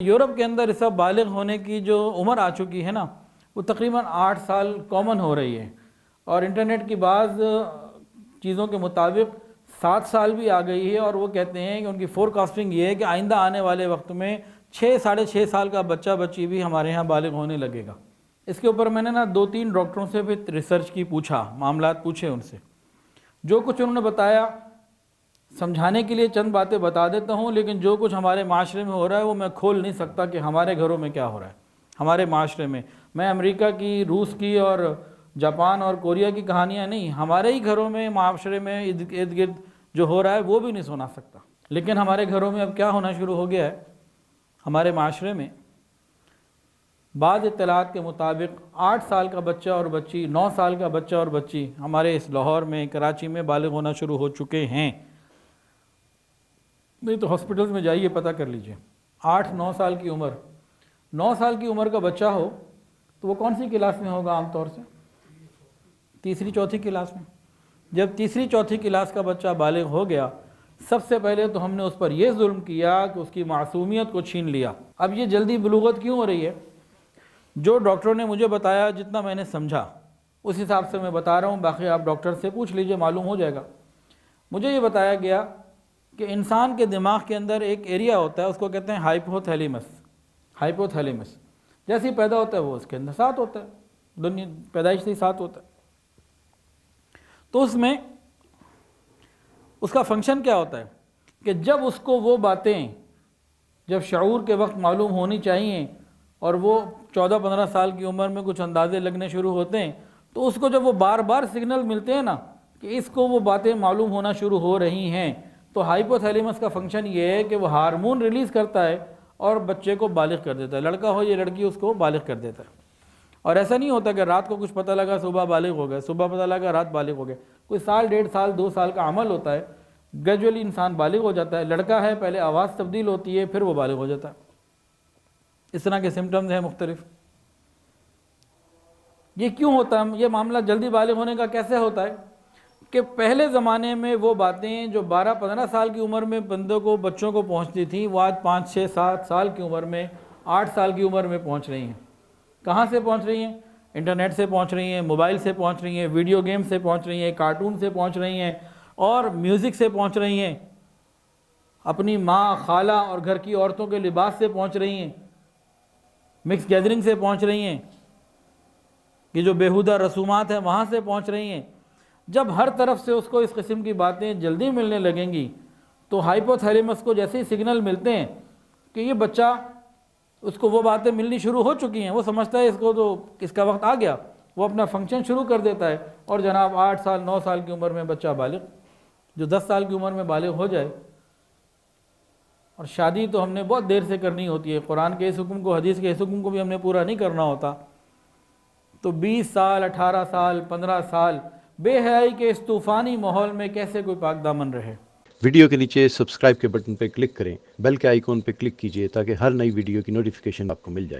Europe کے اندر اس وقت بالغ ہونے کی جو عمر آ چکی ہے نا، وہ تقریباً 8 سال کامن ہو رہی ہے، اور انٹرنیٹ کی بعض چیزوں کے مطابق 7 سال بھی آ گئی ہے، اور وہ کہتے ہیں کہ ان کی فور کاسٹنگ یہ ہے کہ آئندہ آنے والے وقت میں 6 سال کا بچہ بچی بھی ہمارے ہاں بالغ ہونے لگے گا۔ اس کے اوپر میں نے 2-3 ڈاکٹروں سے بھی ریسرچ کی، پوچھا، معاملات پوچھے ان سے، جو کچھ انہوں نے بتایا سمجھانے کے لیے چند باتیں بتا دیتا ہوں، لیکن جو کچھ ہمارے معاشرے میں ہو رہا ہے وہ میں کھول نہیں سکتا کہ ہمارے گھروں میں کیا ہو رہا ہے، ہمارے معاشرے میں۔ میں امریکہ کی، روس کی اور جاپان اور کوریا کی کہانیاں نہیں، ہمارے ہی گھروں میں، معاشرے میں ارد گرد جو ہو رہا ہے وہ بھی نہیں سنا سکتا۔ لیکن ہمارے گھروں میں اب کیا ہونا شروع ہو گیا ہے، ہمارے معاشرے میں بعض اطلاعات کے مطابق 8 سال کا بچہ اور بچی، 9 سال کا بچہ اور بچی ہمارے اس لاہور میں، کراچی میں بالغ ہونا شروع ہو چکے ہیں۔ نہیں تو ہاسپٹلز میں جائیے، پتہ کر لیجئے۔ 8-9 سال کی عمر، 9 سال کی عمر کا بچہ ہو تو وہ کون سی کلاس میں ہوگا عام طور سے؟ تیسری چوتھی کلاس میں۔ جب تیسری چوتھی کلاس کا بچہ بالغ ہو گیا، سب سے پہلے تو ہم نے اس پر یہ ظلم کیا کہ اس کی معصومیت کو چھین لیا۔ اب یہ جلدی بلوغت کیوں ہو رہی ہے؟ جو ڈاکٹروں نے مجھے بتایا، جتنا میں نے سمجھا اس حساب سے میں بتا رہا ہوں، باقی آپ ڈاکٹر سے پوچھ لیجئے، معلوم ہو جائے گا۔ مجھے یہ بتایا گیا کہ انسان کے دماغ کے اندر ایک ایریا ہوتا ہے، اس کو کہتے ہیں ہائپوتھیلیمس۔ ہائپوتھیلیمس جیسے ہی پیدا ہوتا ہے وہ اس کے اندر 7 ہوتا ہے، دنیا پیدائش سے ہی 7 ہوتا ہے۔ تو اس میں اس کا فنکشن کیا ہوتا ہے کہ جب اس کو وہ باتیں جب شعور کے وقت معلوم ہونی چاہیے، اور وہ 14-15 سال کی عمر میں کچھ اندازے لگنے شروع ہوتے ہیں، تو اس کو جب وہ بار بار سگنل ملتے ہیں نا کہ اس کو وہ باتیں معلوم ہونا شروع ہو رہی ہیں، تو ہائپوتھیلیمس کا فنکشن یہ ہے کہ وہ ہارمون ریلیز کرتا ہے اور بچے کو بالغ کر دیتا ہے، لڑکا ہو یا لڑکی اس کو بالغ کر دیتا ہے۔ اور ایسا نہیں ہوتا کہ رات کو کچھ پتہ لگا صبح بالغ ہو گئے، صبح پتہ لگا رات بالغ ہو گئے۔ کوئی سال، 1.5 سال، 2 سال کا عمل ہوتا ہے، گریجولی انسان بالغ ہو جاتا ہے۔ لڑکا ہے، پہلے آواز تبدیل ہوتی ہے، پھر وہ بالغ ہو جاتا ہے۔ اس طرح کے سمٹمز ہیں مختلف۔ یہ کیوں ہوتا ہے؟ یہ معاملہ جلدی بالغ ہونے کا کیسے ہوتا ہے کہ پہلے زمانے میں وہ باتیں جو 12-15 سال کی عمر میں بندوں کو، بچوں کو پہنچتی تھیں، وہ آج 5-6-7 سال کی عمر میں، 8 سال کی عمر میں پہنچ رہی ہیں۔ کہاں سے پہنچ رہی ہیں؟ انٹرنیٹ سے پہنچ رہی ہیں، موبائل سے پہنچ رہی ہیں، ویڈیو گیم سے پہنچ رہی ہیں، کارٹون سے پہنچ رہی ہیں، اور میوزک سے پہنچ رہی ہیں، اپنی ماں، خالہ اور گھر کی عورتوں کے لباس سے پہنچ رہی ہیں، مکس گیدرنگ سے پہنچ رہی ہیں، کہ جو بیہودہ رسومات ہیں وہاں سے پہنچ رہی ہیں۔ جب ہر طرف سے اس کو اس قسم کی باتیں جلدی ملنے لگیں گی، تو ہائپوتھیلیمس کو جیسے ہی سگنل ملتے ہیں کہ یہ بچہ، اس کو وہ باتیں ملنی شروع ہو چکی ہیں، وہ سمجھتا ہے اس کو تو اس کا وقت آ گیا، وہ اپنا فنکشن شروع کر دیتا ہے، اور جناب 8 سال 9 سال کی عمر میں بچہ بالغ، جو 10 سال کی عمر میں بالغ ہو جائے۔ اور شادی تو ہم نے بہت دیر سے کرنی ہوتی ہے، قرآن کے اس حکم کو، حدیث کے اس حکم کو بھی ہم نے پورا نہیں کرنا ہوتا، تو 20 سال، 18 سال، 15 سال بے حیائی کے اس طوفانی ماحول میں کیسے کوئی پاک دامن رہے؟ ویڈیو کے نیچے سبسکرائب کے بٹن پہ کلک کریں، بیل کے آئیکن پہ کلک کیجئے تاکہ ہر نئی ویڈیو کی نوٹیفیکیشن آپ کو مل جائے۔